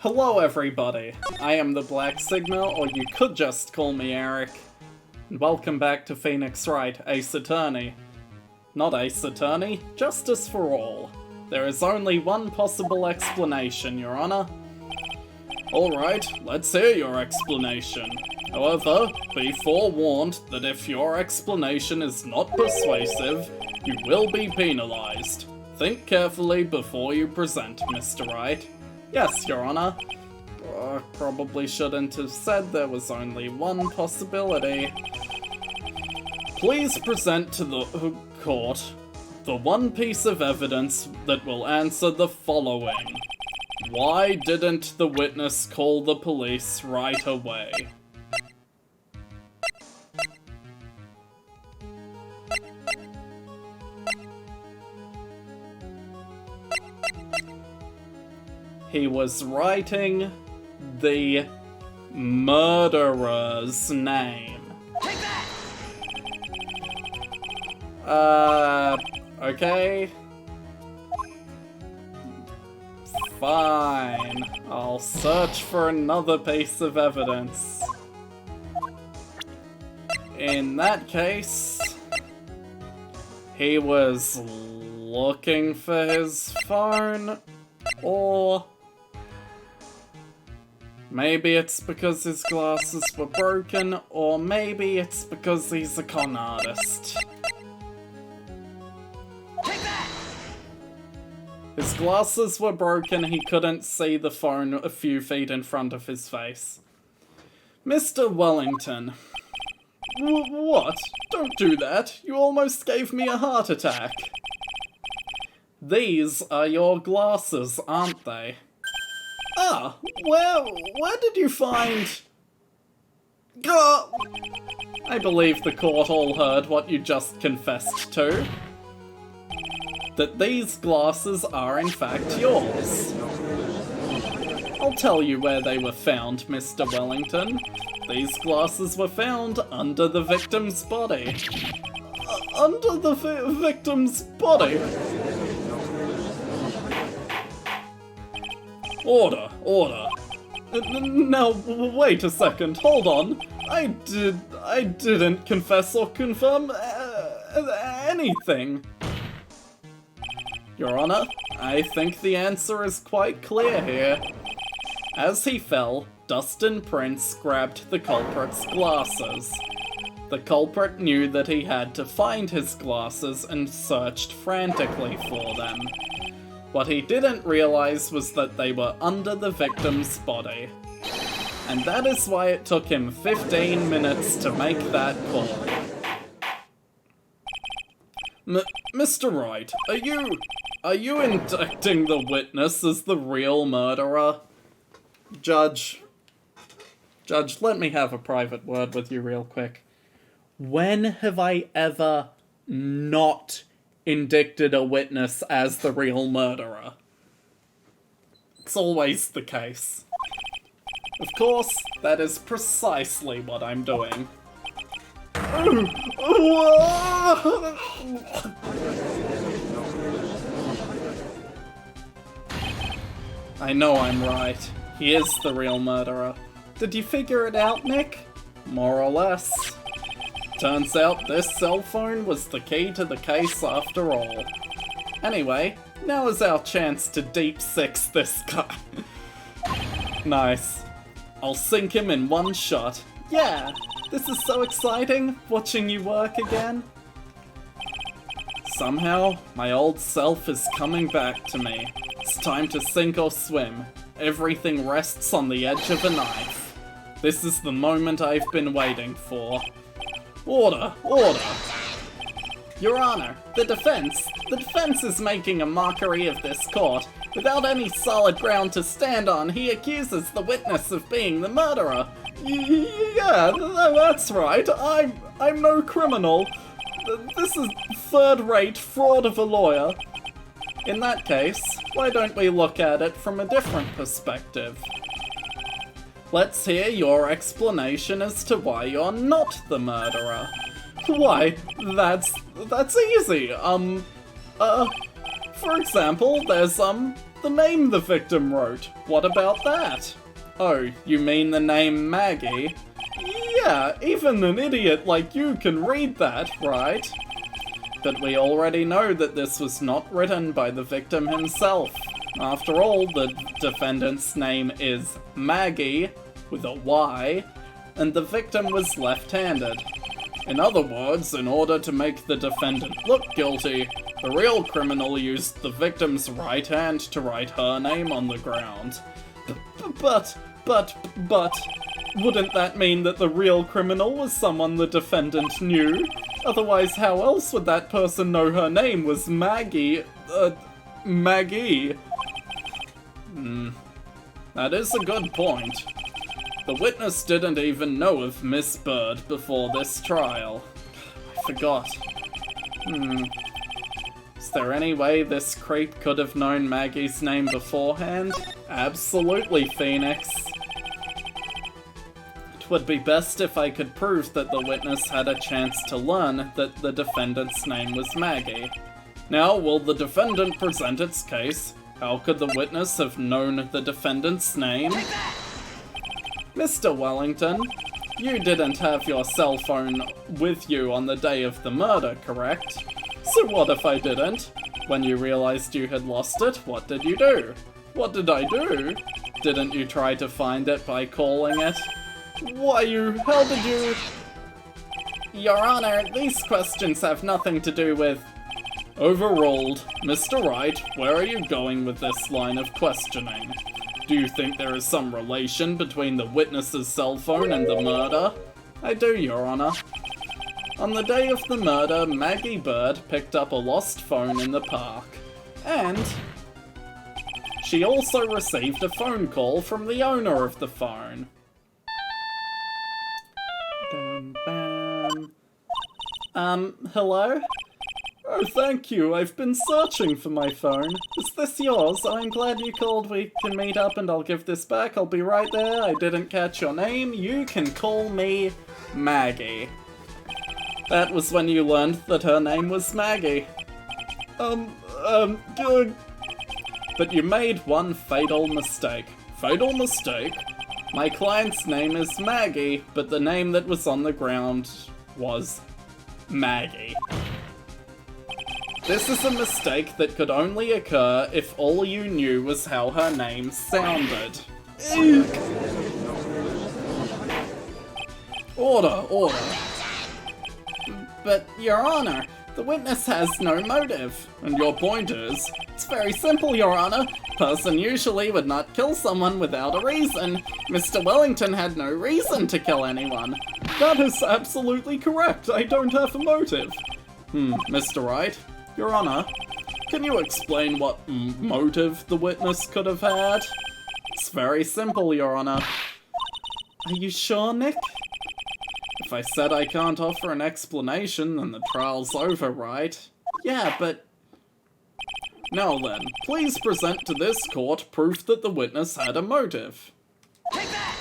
Hello everybody, I am the Black Sigma, or you could just call me Eric. And welcome back to Phoenix Wright, Ace Attorney. Not Ace Attorney, Justice for All. There is only one possible explanation, Your Honor. Alright, let's hear your explanation. However, be forewarned that if your explanation is not persuasive, you will be penalized. Think carefully before you present, Mr. Wright. Yes, Your Honor. Probably shouldn't have said there was only one possibility. Please present to the court the one piece of evidence that will answer the following. Why didn't the witness call the police right away? He was writing the murderer's name. Take that! Okay. Fine. I'll search for another piece of evidence. In that case, he was looking for his phone, or maybe it's because his glasses were broken, or maybe it's because he's a con artist. Take that! His glasses were broken, he couldn't see the phone a few feet in front of his face. Mr. Wellington. What? Don't do that. You almost gave me a heart attack. These are your glasses, aren't they? Ah, where did you find... I believe the court all heard what you just confessed to. That these glasses are in fact yours. I'll tell you where they were found, Mr. Wellington. These glasses were found under the victim's body. Under the victim's body? Order. Now, wait a second, hold on. I didn't confess or confirm anything. Your Honor, I think the answer is quite clear here. As he fell, Dustin Prince grabbed the culprit's glasses. The culprit knew that he had to find his glasses and searched frantically for them. What he didn't realize was that they were under the victim's body. And that is why it took him 15 minutes to make that call. Mr. Wright, are you indicting the witness as the real murderer? Judge, let me have a private word with you real quick. When have I ever not indicted a witness as the real murderer? It's always the case. Of course, that is precisely what I'm doing. I know I'm right. He is the real murderer. Did you figure it out, Nick? More or less. Turns out this cell phone was the key to the case after all. Anyway, now is our chance to deep six this guy. Nice. I'll sink him in one shot. Yeah, this is so exciting, watching you work again. Somehow, my old self is coming back to me. It's time to sink or swim. Everything rests on the edge of a knife. This is the moment I've been waiting for. Order! Your Honor, the defense is making a mockery of this court. Without any solid ground to stand on, he accuses the witness of being the murderer. Yeah, that's right. I'm no criminal. This is third-rate fraud of a lawyer. In that case, why don't we look at it from a different perspective? Let's hear your explanation as to why you're not the murderer. Why, that's easy. For example, there's the name the victim wrote. What about that? Oh, you mean the name Maggie? Yeah, even an idiot like you can read that, right? But we already know that this was not written by the victim himself. After all, the defendant's name is Maggie, with a Y, and the victim was left-handed. In other words, in order to make the defendant look guilty, the real criminal used the victim's right hand to write her name on the ground. But, wouldn't that mean that the real criminal was someone the defendant knew? Otherwise, how else would that person know her name was Maggie? Maggie. That is a good point. The witness didn't even know of Miss Bird before this trial. I forgot. Is there any way this creep could have known Maggie's name beforehand? Absolutely, Phoenix. It would be best if I could prove that the witness had a chance to learn that the defendant's name was Maggie. Now, will the defendant present its case? How could the witness have known the defendant's name? Mr. Wellington, you didn't have your cell phone with you on the day of the murder, correct? So what if I didn't? When you realized you had lost it, what did you do? What did I do? Didn't you try to find it by calling it? How did you... Your Honor, these questions have nothing to do with... Overruled. Mr. Wright, where are you going with this line of questioning? Do you think there is some relation between the witness's cell phone and the murder? I do, Your Honor. On the day of the murder, Maggie Bird picked up a lost phone in the park. And she also received a phone call from the owner of the phone. Hello? Oh, thank you. I've been searching for my phone. Is this yours? I'm glad you called. We can meet up and I'll give this back. I'll be right there. I didn't catch your name. You can call me Maggie. That was when you learned that her name was Maggie. Good. But you made one fatal mistake. Fatal mistake? My client's name is Maggie, but the name that was on the ground was Maggie. This is a mistake that could only occur if all you knew was how her name sounded. Order. But, Your Honor, the witness has no motive. And your point is? It's very simple, Your Honor. A person usually would not kill someone without a reason. Mr. Wellington had no reason to kill anyone. That is absolutely correct. I don't have a motive. Mr. Wright? Your Honor, can you explain what motive the witness could have had? It's very simple, Your Honor. Are you sure, Nick? If I said I can't offer an explanation, then the trial's over, right? Yeah, but... Now then, please present to this court proof that the witness had a motive. Take that!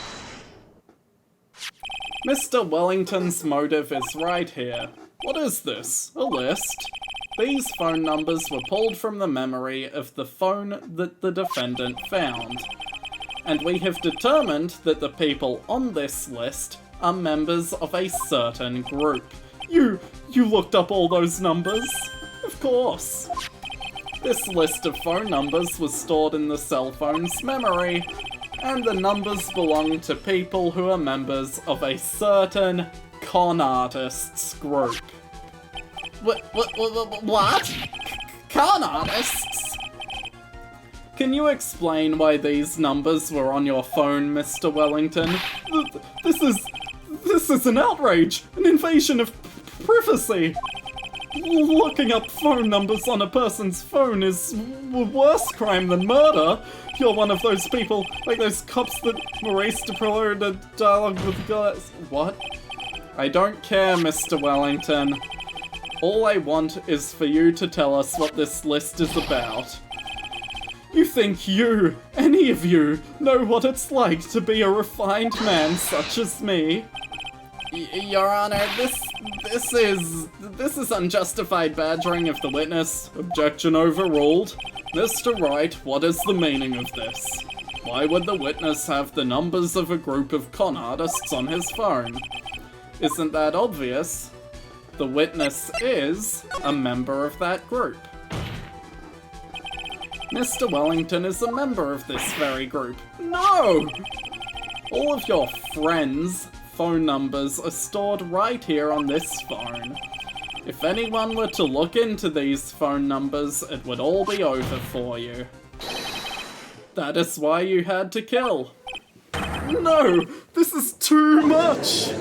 Mr. Wellington's motive is right here. What is this? A list? These phone numbers were pulled from the memory of the phone that the defendant found. And we have determined that the people on this list are members of a certain group. You looked up all those numbers? Of course. This list of phone numbers was stored in the cell phone's memory, and the numbers belong to people who are members of a certain con artists group. What? Con artists? Can you explain why these numbers were on your phone, Mr. Wellington? This is an outrage! An invasion of privacy! Looking up phone numbers on a person's phone is a worse crime than murder. You're one of those people, like those cops that were raised to promote a dialogue with guys. What? I don't care, Mr. Wellington. All I want is for you to tell us what this list is about. You think you, any of you, know what it's like to be a refined man such as me? Your Honor, this is unjustified badgering of the witness. Objection overruled. Mr. Wright, what is the meaning of this? Why would the witness have the numbers of a group of con artists on his phone? Isn't that obvious? The witness is a member of that group. Mr. Wellington is a member of this very group. No! All of your friends' phone numbers are stored right here on this phone. If anyone were to look into these phone numbers, it would all be over for you. That is why you had to kill. No! This is too much!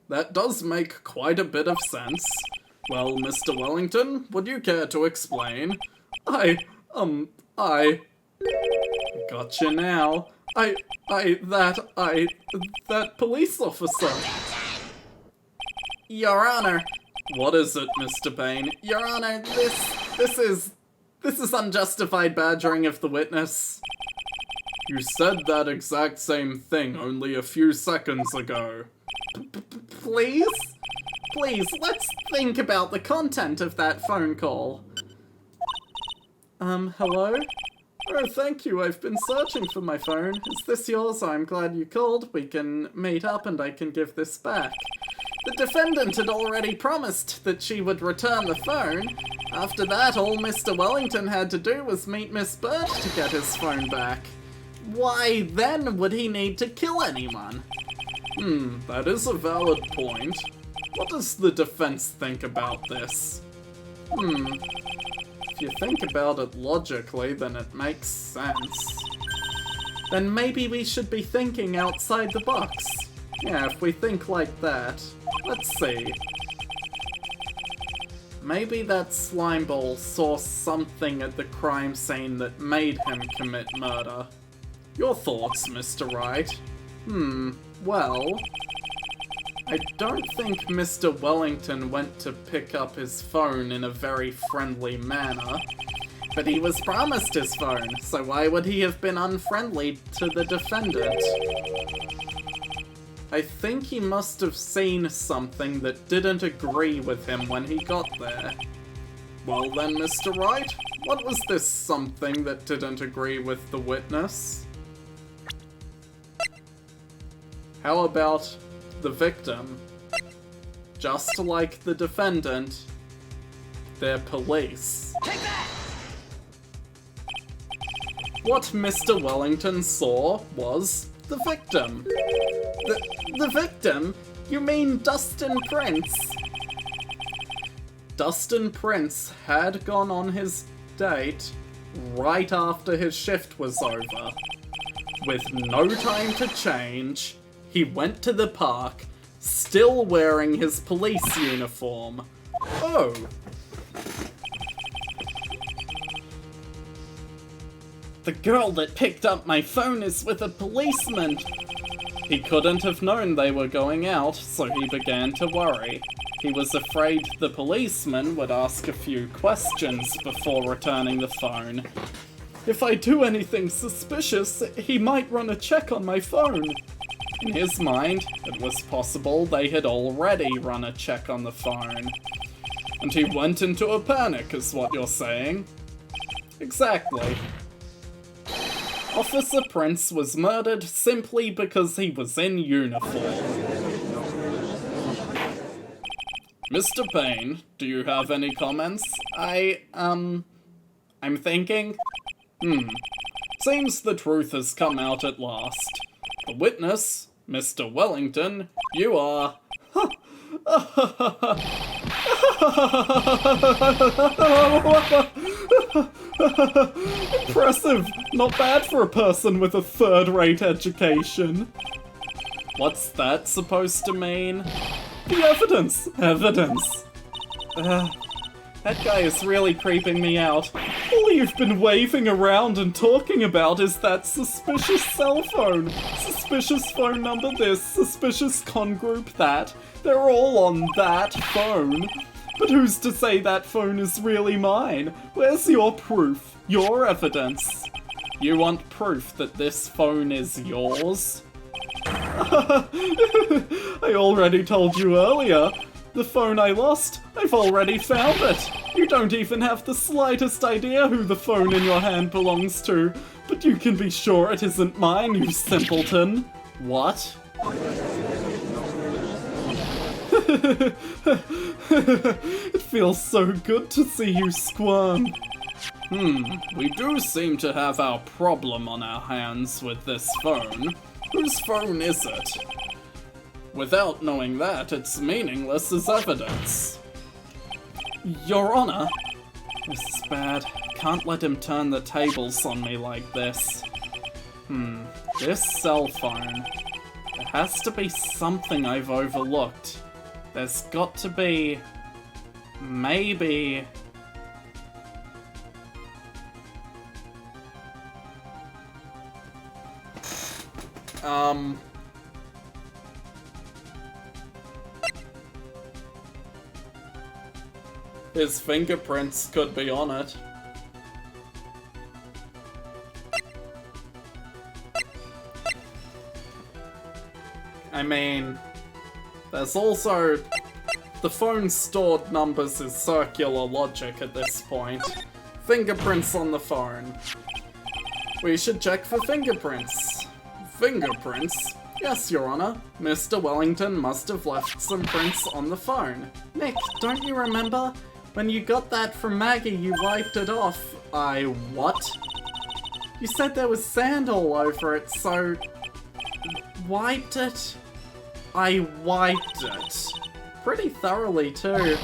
That does make quite a bit of sense. Well, Mr. Wellington, would you care to explain? Gotcha now. That police officer. Your Honor. What is it, Mr. Payne? Your Honor, this is unjustified badgering of the witness. You said that exact same thing only a few seconds ago. Please? Please, let's think about the content of that phone call. Hello? Oh, thank you, I've been searching for my phone. Is this yours? I'm glad you called. We can meet up and I can give this back. The defendant had already promised that she would return the phone. After that, all Mr. Wellington had to do was meet Miss Birch to get his phone back. Why then would he need to kill anyone? That is a valid point. What does the defense think about this? If you think about it logically, then it makes sense. Then maybe we should be thinking outside the box. Yeah, if we think like that. Let's see. Maybe that slimeball saw something at the crime scene that made him commit murder. Your thoughts, Mr. Wright? Well, I don't think Mr. Wellington went to pick up his phone in a very friendly manner. But he was promised his phone, so why would he have been unfriendly to the defendant? I think he must have seen something that didn't agree with him when he got there. Well then, Mr. Wright, what was this something that didn't agree with the witness? How about the victim? Just like the defendant, they're police. Take that! What Mr. Wellington saw was the victim. The victim? You mean Dustin Prince? Dustin Prince had gone on his date right after his shift was over. With no time to change, he went to the park, still wearing his police uniform. Oh. The girl that picked up my phone is with a policeman. He couldn't have known they were going out, so he began to worry. He was afraid the policeman would ask a few questions before returning the phone. If I do anything suspicious, he might run a check on my phone. In his mind, it was possible they had already run a check on the phone. And he went into a panic, is what you're saying? Exactly. Officer Prince was murdered simply because he was in uniform. Mr. Payne, do you have any comments? I'm thinking. Seems the truth has come out at last. The witness, Mr. Wellington, you are... Impressive! Not bad for a person with a third-rate education. What's that supposed to mean? The evidence! Evidence! That guy is really creeping me out. All you've been waving around and talking about is that suspicious cell phone. Suspicious phone number this, suspicious con group that. They're all on that phone. But who's to say that phone is really mine? Where's your proof? Your evidence? You want proof that this phone is yours? I already told you earlier. The phone I lost? I've already found it! You don't even have the slightest idea who the phone in your hand belongs to, but you can be sure it isn't mine, you simpleton. What? It feels so good to see you squirm. We do seem to have our problem on our hands with this phone. Whose phone is it? Without knowing that, it's meaningless as evidence. Your Honor, this is bad. Can't let him turn the tables on me like this. This cell phone. There has to be something I've overlooked. There's got to be... maybe... His fingerprints could be on it. I mean, there's also... The phone's stored numbers is circular logic at this point. Fingerprints on the phone. We should check for fingerprints. Fingerprints? Yes, Your Honor. Mr. Wellington must have left some prints on the phone. Nick, don't you remember? When you got that from Maggie, you wiped it off. What? You said there was sand all over it, so... Wiped it? I wiped it. Pretty thoroughly, too.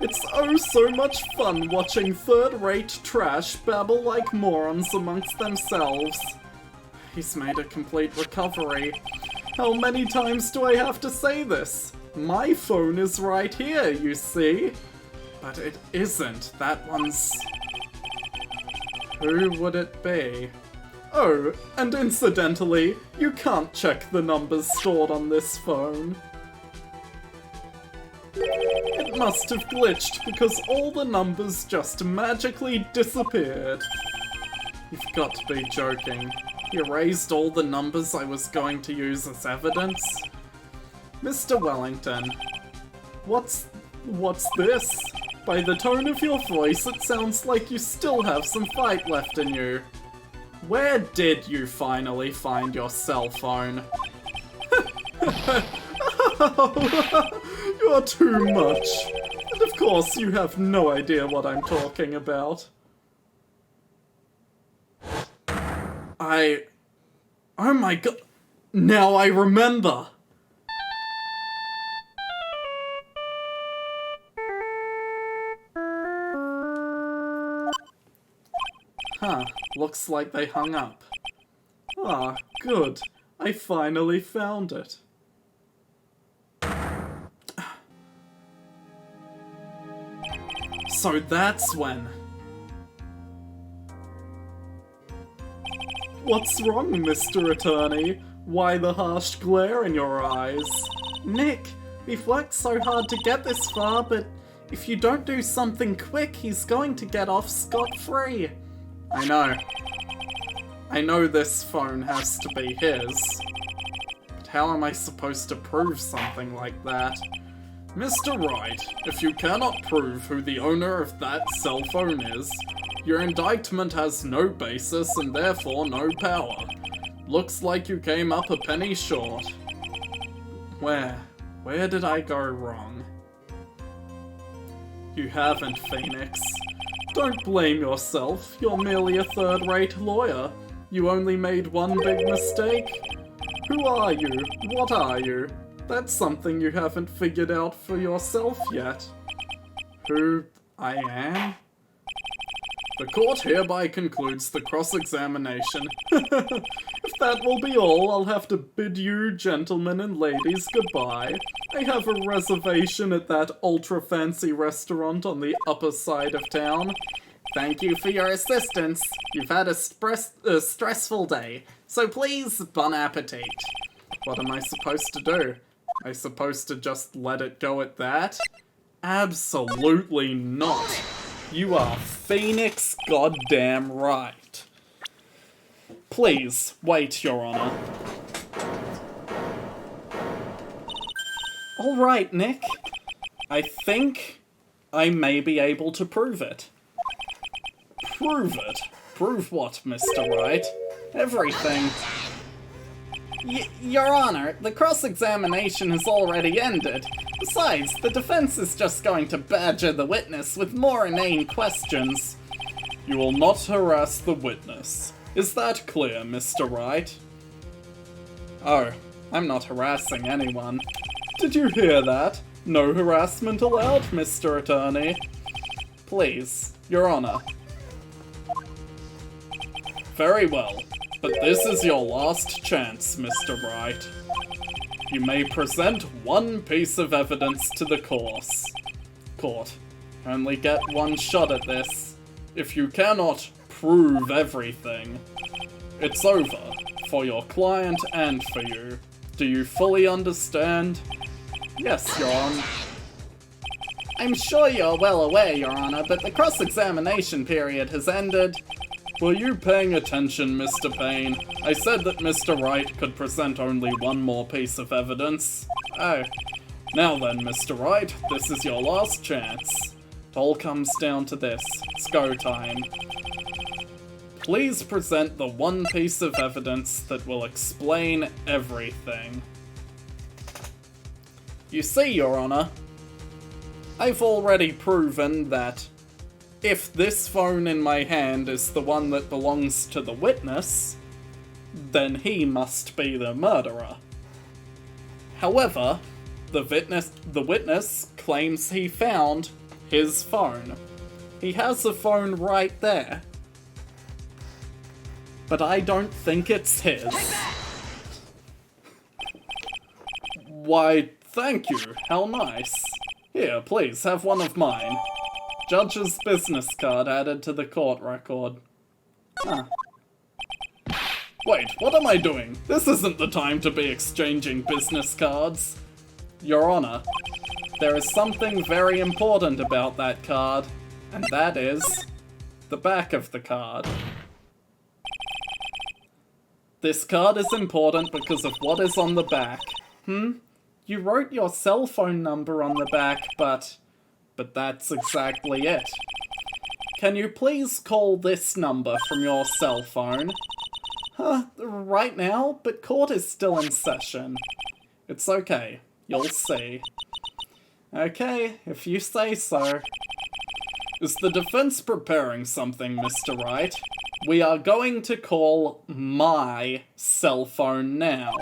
It's oh so much fun watching third-rate trash babble like morons amongst themselves. He's made a complete recovery. How many times do I have to say this? My phone is right here, you see? But it isn't. That one's... Who would it be? Oh, and incidentally, you can't check the numbers stored on this phone. It must have glitched because all the numbers just magically disappeared. You've got to be joking. You erased all the numbers I was going to use as evidence? Mr. Wellington, what's this? By the tone of your voice, it sounds like you still have some fight left in you. Where did you finally find your cell phone? You're too much. And of course you have no idea what I'm talking about. Oh my god. Now I remember. Huh, looks like they hung up. Ah, good. I finally found it. So that's when... What's wrong, Mr. Attorney? Why the harsh glare in your eyes? Nick, we've worked so hard to get this far, but if you don't do something quick, he's going to get off scot-free. I know this phone has to be his. But how am I supposed to prove something like that? Mr. Wright, if you cannot prove who the owner of that cell phone is, your indictment has no basis and therefore no power. Looks like you came up a penny short. Where did I go wrong? You haven't, Phoenix. Don't blame yourself, you're merely a third-rate lawyer. You only made one big mistake. Who are you? What are you? That's something you haven't figured out for yourself yet. Who I am? The court hereby concludes the cross-examination. If that will be all, I'll have to bid you, gentlemen and ladies, goodbye. I have a reservation at that ultra-fancy restaurant on the upper side of town. Thank you for your assistance. You've had a stressful day, so please, bon appetit. What am I supposed to do? Am I supposed to just let it go at that? Absolutely not. You are Phoenix goddamn right. Please, wait, Your Honor. Alright, Nick. I think I may be able to prove it. Prove it? Prove what, Mr. Wright? Everything. Your Honor, the cross-examination has already ended. Besides, the defense is just going to badger the witness with more inane questions. You will not harass the witness. Is that clear, Mr. Wright? Oh, I'm not harassing anyone. Did you hear that? No harassment allowed, Mr. Attorney. Please, Your Honor. Very well, but this is your last chance, Mr. Wright. You may present one piece of evidence to the court. Only get one shot at this. If you cannot prove everything, it's over for your client and for you. Do you fully understand? Yes, Your Honor. I'm sure you're well aware, Your Honor, but the cross-examination period has ended. Were you paying attention, Mr. Payne? I said that Mr. Wright could present only one more piece of evidence. Oh. Now then, Mr. Wright, this is your last chance. It all comes down to this. It's go time. Please present the one piece of evidence that will explain everything. You see, Your Honor, I've already proven that if this phone in my hand is the one that belongs to the witness, then he must be the murderer. However, the witness claims he found his phone. He has a phone right there. But I don't think it's his. Why, thank you. How nice. Here, please, have one of mine. Judge's business card added to the court record. Huh. Wait, what am I doing? This isn't the time to be exchanging business cards. Your Honor, there is something very important about that card, and that is the back of the card. This card is important because of what is on the back. You wrote your cell phone number on the back, but that's exactly it. Can you please call this number from your cell phone? Right now, but court is still in session. It's okay, you'll see. Okay, if you say so. Is the defense preparing something, Mr. Wright? We are going to call my cell phone now.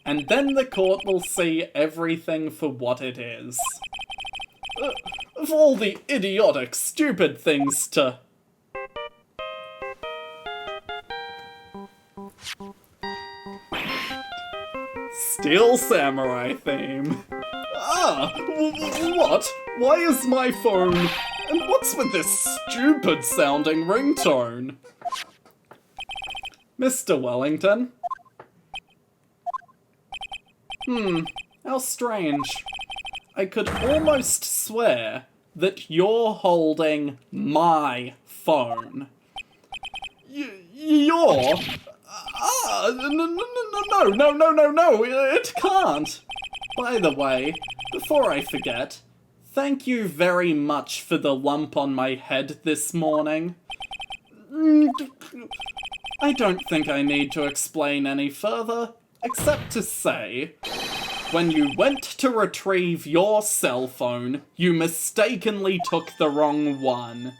And then the court will see everything for what it is. Of all the idiotic, stupid things to... Steel Samurai theme. What? Why is my phone... And what's with this stupid-sounding ringtone? Mr. Wellington? How strange. I could almost swear that you're holding my phone. You're... No, it can't. By the way, before I forget, thank you very much for the lump on my head this morning. I don't think I need to explain any further, except to say, when you went to retrieve your cell phone, you mistakenly took the wrong one.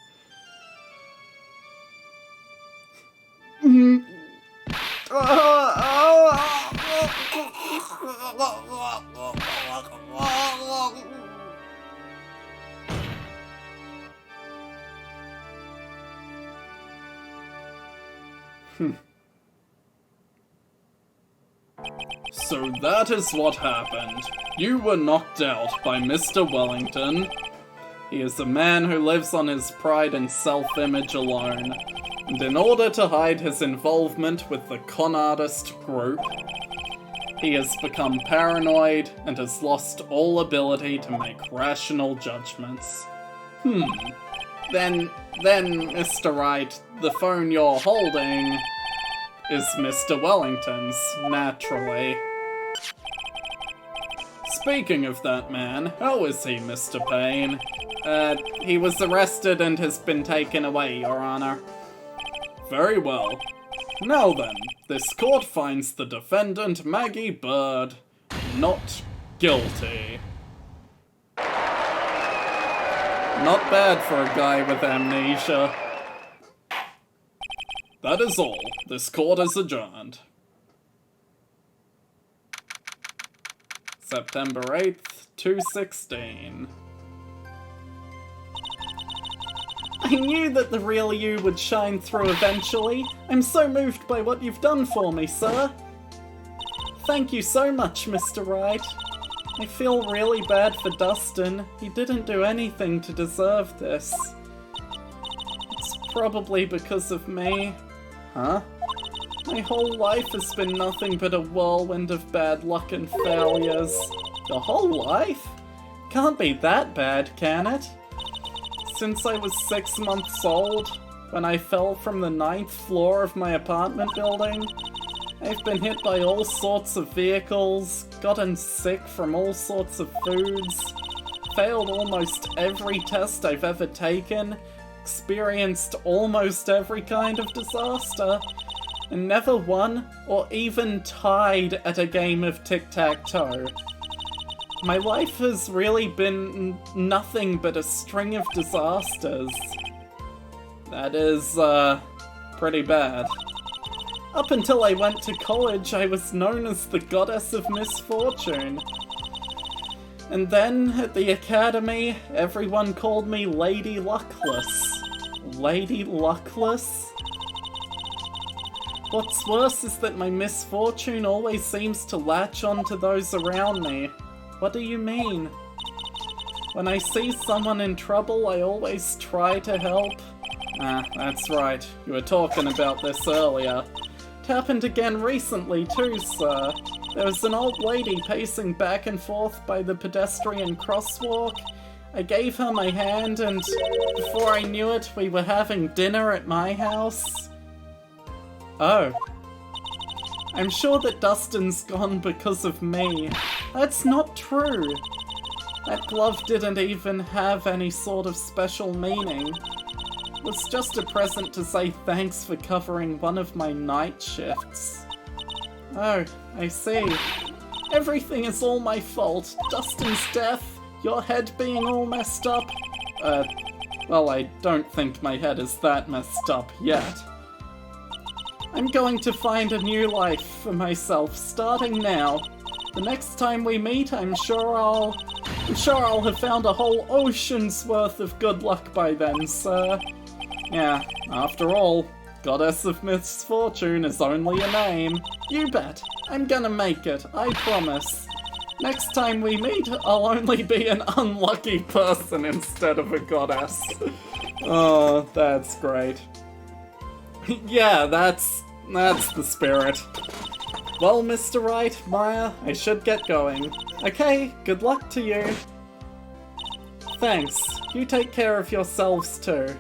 So that is what happened. You were knocked out by Mr. Wellington. He is a man who lives on his pride and self-image alone. And in order to hide his involvement with the con artist group, he has become paranoid and has lost all ability to make rational judgments. Then, Mr. Wright, the phone you're holding is Mr. Wellington's, naturally. Speaking of that man, how is he, Mr. Payne? He was arrested and has been taken away, Your Honor. Very well. Now then, this court finds the defendant, Maggie Bird, not guilty. Not bad for a guy with amnesia. That is all. This court is adjourned. September 8th, 2:16. I knew that the real you would shine through eventually. I'm so moved by what you've done for me, sir. Thank you so much, Mr. Wright. I feel really bad for Dustin. He didn't do anything to deserve this. It's probably because of me. Huh? My whole life has been nothing but a whirlwind of bad luck and failures. Your whole life? Can't be that bad, can it? Since I was 6 months old, when I fell from the 9th floor of my apartment building, I've been hit by all sorts of vehicles, gotten sick from all sorts of foods, failed almost every test I've ever taken, experienced almost every kind of disaster, and never won or even tied at a game of tic-tac-toe. My life has really been nothing but a string of disasters. That is, pretty bad. Up until I went to college, I was known as the Goddess of Misfortune. And then, at the academy, everyone called me Lady Luckless. Lady Luckless? What's worse is that my misfortune always seems to latch onto those around me. What do you mean? When I see someone in trouble, I always try to help. Ah, that's right. You were talking about this earlier. It happened again recently too, sir. There was an old lady pacing back and forth by the pedestrian crosswalk. I gave her my hand and before I knew it, we were having dinner at my house. Oh. I'm sure that Dustin's gone because of me. That's not true. That glove didn't even have any sort of special meaning. It was just a present to say thanks for covering one of my night shifts. Oh, I see. Everything is all my fault. Dustin's death, your head being all messed up. Well, I don't think my head is that messed up yet. I'm going to find a new life for myself, starting now. The next time we meet, I'm sure I'll have found a whole ocean's worth of good luck by then, sir. Yeah, after all, Goddess of Misfortune is only a name. You bet. I'm gonna make it, I promise. Next time we meet, I'll only be an unlucky person instead of a goddess. Oh, that's great. Yeah, that's the spirit. Well, Mr. Wright, Maya, I should get going. Okay, good luck to you. Thanks. You take care of yourselves too.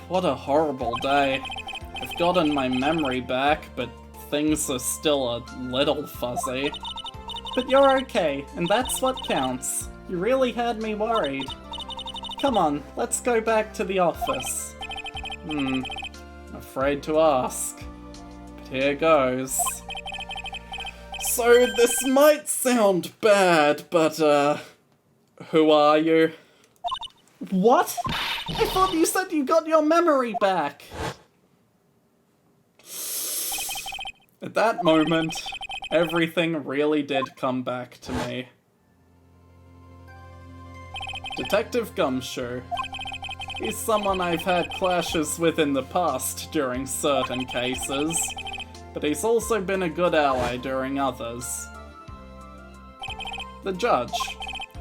What a horrible day. I've gotten my memory back, but things are still a little fuzzy. But you're okay, and that's what counts. You really had me worried. Come on, let's go back to the office. Afraid to ask. But here goes. So this might sound bad, but, who are you? What? I thought you said you got your memory back. At that moment, everything really did come back to me. Detective Gumshoe. He's someone I've had clashes with in the past during certain cases, but he's also been a good ally during others. The Judge.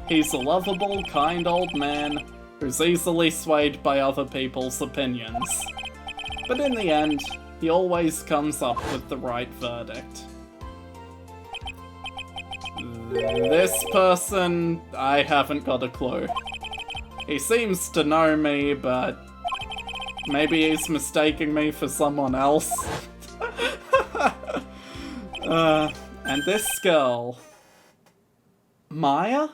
He's a lovable, kind old man who's easily swayed by other people's opinions. But in the end, he always comes up with the right verdict. This person, I haven't got a clue. He seems to know me, but maybe he's mistaking me for someone else. And this girl... Maya?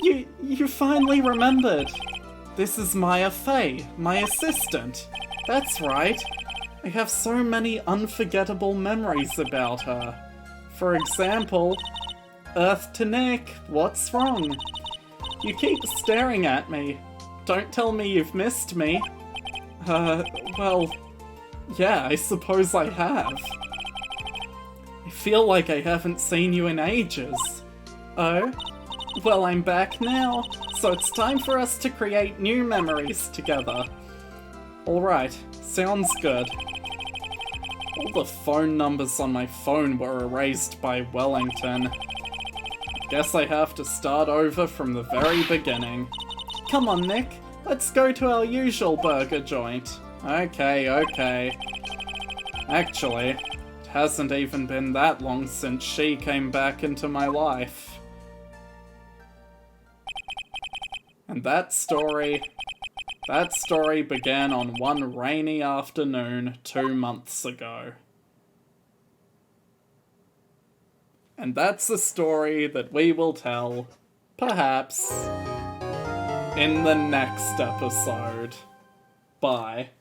You finally remembered. This is Maya Fey, my assistant. That's right. I have so many unforgettable memories about her. For example, Earth to Nick, what's wrong? You keep staring at me. Don't tell me you've missed me. Well, yeah, I suppose I have. I feel like I haven't seen you in ages. Oh? Well, I'm back now, so it's time for us to create new memories together. Alright, sounds good. All the phone numbers on my phone were erased by Wellington. Guess I have to start over from the very beginning. Come on, Nick, let's go to our usual burger joint. Okay. Actually, it hasn't even been that long since she came back into my life. And that story began on one rainy afternoon 2 months ago. And that's a story that we will tell, perhaps, in the next episode. Bye.